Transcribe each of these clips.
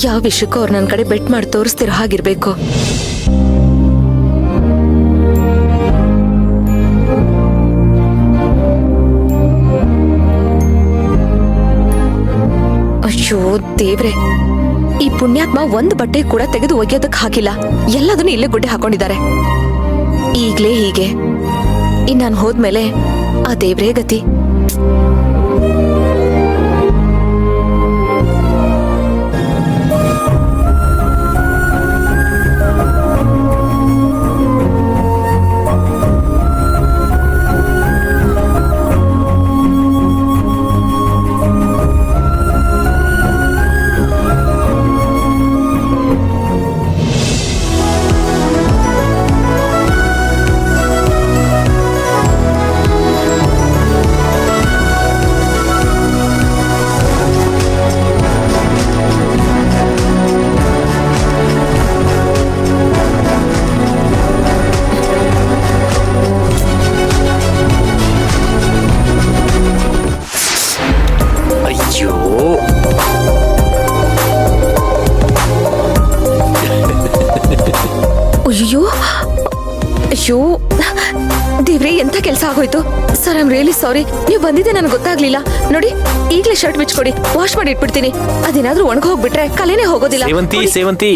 ಯಾವ ವಿಷಯಕ್ಕೂ ಅವ್ರು ನನ್ನ ಕಡೆ ಬೆಟ್ ಮಾಡಿ ತೋರಿಸ್ತಿರೋ ಹಾಗಿರ್ಬೇಕು. ಅಯ್ಯೋ ದೇವ್ರೆ, ಈ ಪುಣ್ಯಾತ್ಮ ಒಂದು ಬಟ್ಟೆ ಕೂಡ ತೆಗೆದು ಒಗೆಯೋದಕ್ ಹಾಕಿಲ್ಲ. ಎಲ್ಲದನ್ನು ಇಲ್ಲೇ ಗುಡ್ಡೆ ಹಾಕೊಂಡಿದ್ದಾರೆ. ಈಗ್ಲೇ ಹೀಗೆ ಇನ್ ನಾನು ಹೋದ್ಮೇಲೆ ಆ ದೇವ್ರೇ ಗತಿ. ಅಯ್ಯೋ ಅಯ್ಯೋ ದೇವ್ರೆ, ಎಂತ ಕೆಲಸ ಆಗೋಯ್ತು. Sir, I am really sorry. ನೀವು ಬಂದಿದ್ದೆ ನನಗೆ ಗೊತ್ತಾಗ್ಲಿಲ್ಲ. ನೋಡಿ, ಈಗಲೇ ಶರ್ಟ್ ಬಿಚ್ಕೊಡಿ, ವಾಶ್ ಮಾಡಿ ಇಟ್ಬಿಡ್ತೀನಿ. ಅದೇನಾದ್ರೂ ಒಣಗ ಹೋಗ್ಬಿಟ್ರೆ ಕಲೆನೇ ಹೋಗೋದಿಲ್ಲ. ಸೇವಂತಿ,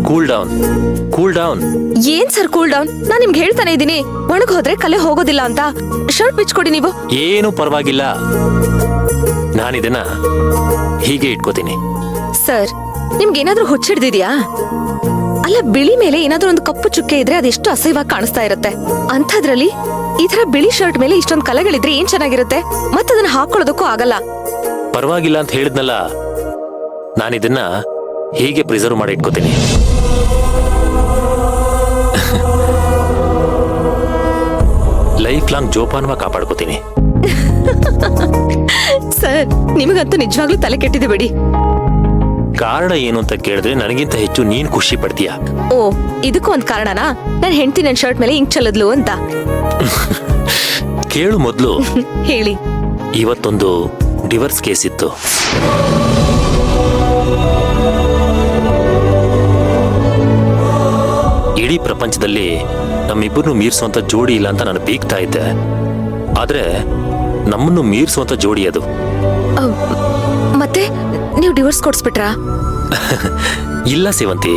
ಕೂಲ್ ಡೌನ್, ಕೂಲ್ ಡೌನ್. ಏನ್ ಸರ್ ಕೂಲ್ ಡೌನ್? ನಾನ್ ನಿಮ್ಗೆ ಹೇಳ್ತಾನೆ ಇದ್ದೀನಿ, ಒಣಗ ಹೋದ್ರೆ ಕಲೆ ಹೋಗೋದಿಲ್ಲ ಅಂತ. ಶರ್ಟ್ ಬಿಚ್ಕೊಡಿ ನೀವು. ಏನು ಪರವಾಗಿಲ್ಲ, ನಾನಿದನ್ನ ಹೀಗೆ ಇಟ್ಕೋತೀನಿ. ಸರ್, ನಿಮ್ಗೇನಾದ್ರೂ ಹುಚ್ಚಿಡ್ದಿದ್ಯಾ? ಅಲ್ಲ, ಬಿಳಿ ಮೇಲೆ ಏನಾದ್ರೂ ಒಂದು ಕಪ್ಪು ಚುಕ್ಕೆ ಇದ್ರೆ ಅದೆಷ್ಟು ಅಸಹ್ಯವಾಗಿ ಕಾಣಿಸ್ತಾ ಇರುತ್ತೆ. ಅಂಥದ್ರಲ್ಲಿ ಈ ತರ ಬಿಳಿ ಶರ್ಟ್ ಮೇಲೆ ಇಷ್ಟೊಂದು ಕಲೆಗಳಿದ್ರೆ ಏನ್ ಚೆನ್ನಾಗಿರುತ್ತೆ. ಮತ್ತದನ್ನ ಹಾಕೊಳ್ಳೋದಕ್ಕೂ ಆಗಲ್ಲ. ಪರವಾಗಿಲ್ಲ ಅಂತ ಹೇಳಿದ್ನಲ್ಲ, ನಾನಿದನ್ನ ಹೀಗೆ ಪ್ರಿಸರ್ವ್ ಮಾಡಿ ಇಟ್ಕೋತೀನಿ. ಲೈಫ್ ಲಾಂಗ್ ಜೋಪಾನವಾಗಿ ಕಾಪಾಡ್ಕೋತೀನಿ. ಸರ್, ನಿಮಗಂತೂ ನಿಜವಾಗ್ಲೂ ತಲೆ ಕೆಟ್ಟಿದೆ ಬಿಡಿ. ಕಾರಣ ಏನು ಅಂತ ಕೇಳಿದ್ರೆ ನನಗಿಂತ ಹೆಚ್ಚು ನೀನ್ ಖುಷಿ ಪಡ್ತೀಯ. ಓ, ಇದಕ್ಕೂ ಒಂದ್ ಕಾರಣನಾ? ನನ್ ಹೆಂಡತಿ ನನ್ ಶರ್ಟ್ ಮೇಲೆ ಇಂಕ್ ಚಲ್ಲದ್ಲು ಅಂತ. ಕೇಳು ಮೊದ್ಲು. ಹೇಳಿ. ಇವತ್ತೊಂದು ಡಿವೋರ್ಸ್ ಕೇಸ್ ಇತ್ತು. ಇಡೀ ಪ್ರಪಂಚದಲ್ಲಿ ನಮ್ಮಿಬ್ಬರನ್ನು ಮೀರಿಸುವಂತ ಜೋಡಿ ಇಲ್ಲ ಅಂತ ನಾನು ಬೀಗ್ತಾ ಇದ್ದೆ. ಆದ್ರೆ ನಮ್ಮನ್ನು ಮೀರಿಸುವಂತ ಜೋಡಿ ಅದು. ಮತ್ತೆ ನೀವು ಡಿವೋರ್ಸ್ ಕೊಡ್ಸ್ಬಿಟ್ರಾ? ಇಲ್ಲ ಸೇವಂತಿ,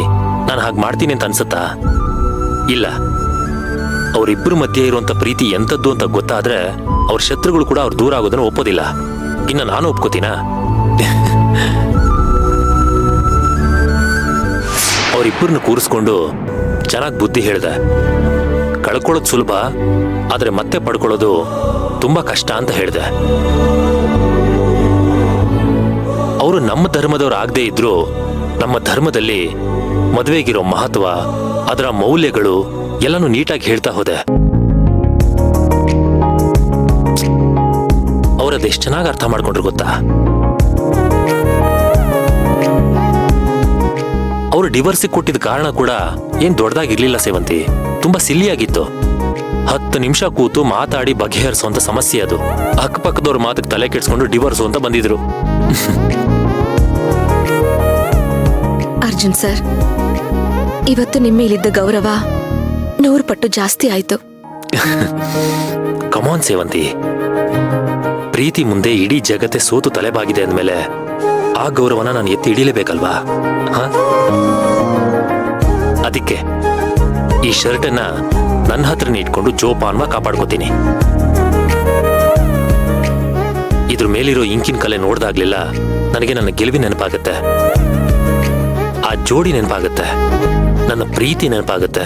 ನಾನು ಹಾಗೆ ಮಾಡ್ತೀನಿ ಅಂತ ಅನ್ಸುತ್ತಾ? ಇಲ್ಲ. ಅವರಿಬ್ಬರ ಮಧ್ಯೆ ಇರುವಂತ ಪ್ರೀತಿ ಎಂತದ್ದು ಅಂತ ಗೊತ್ತಾದ್ರೆ ಅವ್ರ ಶತ್ರುಗಳು ಕೂಡ ಅವ್ರು ದೂರ ಆಗೋದನ್ನ ಒಪ್ಪೋದಿಲ್ಲ. ಇನ್ನು ನಾನು ಒಪ್ಕೋತೀನ? ಅವರಿಬ್ಬರನ್ನ ಕೂರಿಸ್ಕೊಂಡು ಚೆನ್ನಾಗಿ ಬುದ್ಧಿ ಹೇಳ್ದೆ. ಕಳ್ಕೊಳ್ಳೋದು ಸುಲಭ, ಆದ್ರೆ ಮತ್ತೆ ಪಡ್ಕೊಳ್ಳೋದು ತುಂಬಾ ಕಷ್ಟ ಅಂತ ಹೇಳ್ದೆ. ಅವರು ನಮ್ಮ ಧರ್ಮದವ್ರು ಆಗದೆ ಇದ್ರು ನಮ್ಮ ಧರ್ಮದಲ್ಲಿ ಮದುವೆಗಿರೋ ಮಹತ್ವ, ಅದರ ಮೌಲ್ಯಗಳು ಎಲ್ಲಾನು ನೀಟಾಗಿ ಹೇಳ್ತಾ ಹೋದೆ. ಅವರದೆಷ್ಟು ಚೆನ್ನಾಗಿ ಅರ್ಥ ಮಾಡ್ಕೊಂಡ್ರು ಗೊತ್ತಾ? ಅವರು ಡಿವೋರ್ಸಿಗೆ ಕೊಟ್ಟಿದ್ದ ಕಾರಣ ಕೂಡ ಏನ್ ದೊಡ್ಡದಾಗಿರ್ಲಿಲ್ಲ ಸೇವಂತಿ, ತುಂಬಾ ಸಿಲ್ಲಿಯಾಗಿತ್ತು. 10 ನಿಮಿಷ ಕೂತು ಮಾತಾಡಿ ಬಗೆಹರಿಸುವಂತ ಸಮಸ್ಯೆ ಅದು. ಅಕ್ಕಪಕ್ಕದವ್ರ ಮಾತಿಗೆ ತಲೆ ಕೆಡ್ಸ್ಕೊಂಡು ಡಿವೋರ್ಸು ಅಂತ ಬಂದಿದ್ರು. ಅರ್ಜುನ್ ಸರ್, ಇವತ್ತು ನಿಮ್ಮ ಮೇಲಿದ್ದ ಗೌರವ 100 ಪಟ್ಟು ಜಾಸ್ತಿ ಆಯ್ತು. ಕಮಾನ್ ಸೇವಂತಿ, ಪ್ರೀತಿ ಮುಂದೆ ಇಡೀ ಜಗತ್ತೇ ಸೋತು ತಲೆಬಾಗಿದೆ ಅಂದ್ಮೇಲೆ ಆ ಗೌರವನ ನಾನು ಎತ್ತಿ ಹಿಡಿಲೇಬೇಕಲ್ವಾ? ಅದಕ್ಕೆ ಈ ಶರ್ಟನ್ನ ನನ್ನ ಹತ್ರನೇ ಇಟ್ಕೊಂಡು ಜೋಪಾನ್ವ ಕಾಪಾಡ್ಕೋತೀನಿ. ಇದ್ರ ಮೇಲಿರೋ ಇಂಕಿನ ಕಲೆ ನೋಡ್ದಾಗ್ಲಿಲ್ಲ ನನಗೆ ನನ್ನ ಗೆಲುವಿನ ನೆನಪಾಗತ್ತೆ, ಆ ಜೋಡಿ ನೆನಪಾಗತ್ತೆ, ನನ್ನ ಪ್ರೀತಿ ನೆನಪಾಗತ್ತೆ.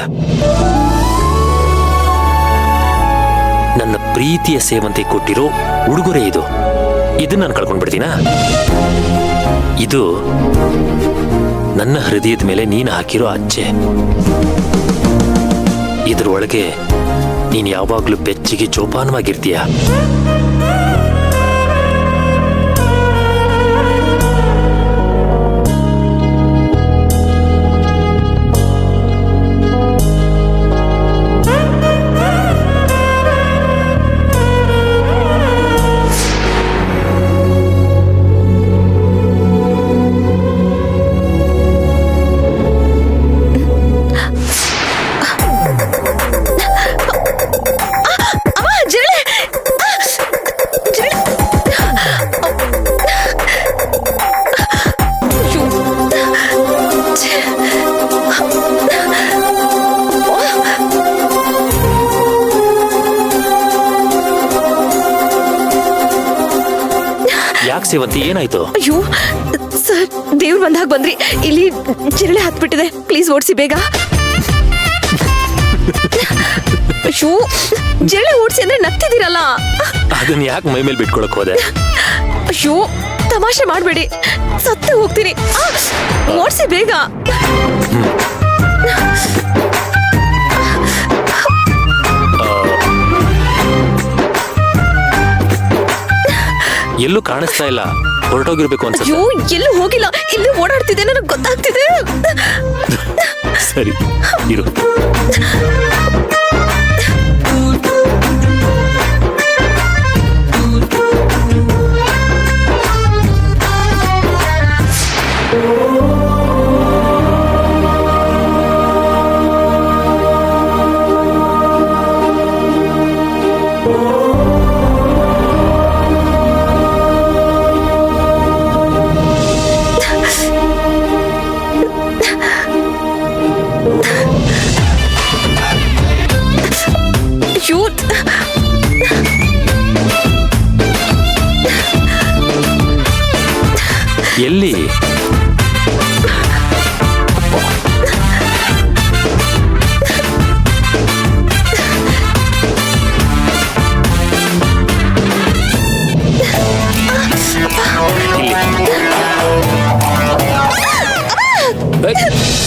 ನನ್ನ ಪ್ರೀತಿಯ ಸೇವಂತಿ ಕೊಟ್ಟಿರೋ ಉಡುಗೊರೆ ಇದು. ಇದನ್ನ ನಾನು ಕಳ್ಕೊಂಡ್ಬಿಡ್ತೀನಾ? ಇದು ನನ್ನ ಹೃದಯದ ಮೇಲೆ ನೀನು ಹಾಕಿರೋ ಅಚ್ಚೆ. ಇದ್ರೊಳಗೆ ನೀನು ಯಾವಾಗ್ಲೂ ಬೆಚ್ಚಿಗೆ ಜೋಪಾನವಾಗಿರ್ತೀಯ. ಯಾಕೆ ಸೇವಂತಿ ಏನಾಯ್ತು? ಅಯ್ಯೋ ಸರ್, ದೇವ್ರು ಬಂದಾಗ ಬಂದ್ರಿ. ಇಲ್ಲಿ ಜಿರಳೆ ಹತ್ಬಿಟ್ಟಿದೆ, ಪ್ಲೀಸ್ ಓಡಿಸಿ ಬೇಗ. ಅಯ್ಯೋ, ಜಿರಳೆ ಓಡಿಸಿ ಅಂದ್ರೆ ನಗ್ತಿದ್ದೀರಲ್ಲ. ಅದನ್ನ ಯಾಕೆ ಮೈ ಮೇಲೆ ಬಿಟ್ಕೊಳಕ್ ಹೋದೆ? ಅಯ್ಯೋ, ತಮಾಷೆ ಮಾಡ್ಬೇಡಿ, ಸತ್ತೇ ಹೋಗ್ತೀನಿ. ಓಡಿಸಿ ಬೇಗ. ಎಲ್ಲೂ ಕಾಣಿಸ್ತಾ ಇಲ್ಲ, ಹೊರಟೋಗಿರ್ಬೇಕು ಅನ್ಸುತ್ತೆ. ಅಯ್ಯೋ, ಎಲ್ಲೂ ಹೋಗಿಲ್ಲ, ಇಲ್ಲಿ ಓಡಾಡ್ತಿದೆ, ನನಗೆ ಗೊತ್ತಾಗ್ತಿದೆ. ಸರಿ ಇರು. ಅಯ್ಯೋ, ಎಲ್ಲಿ? ಇಲ್ಲಿ.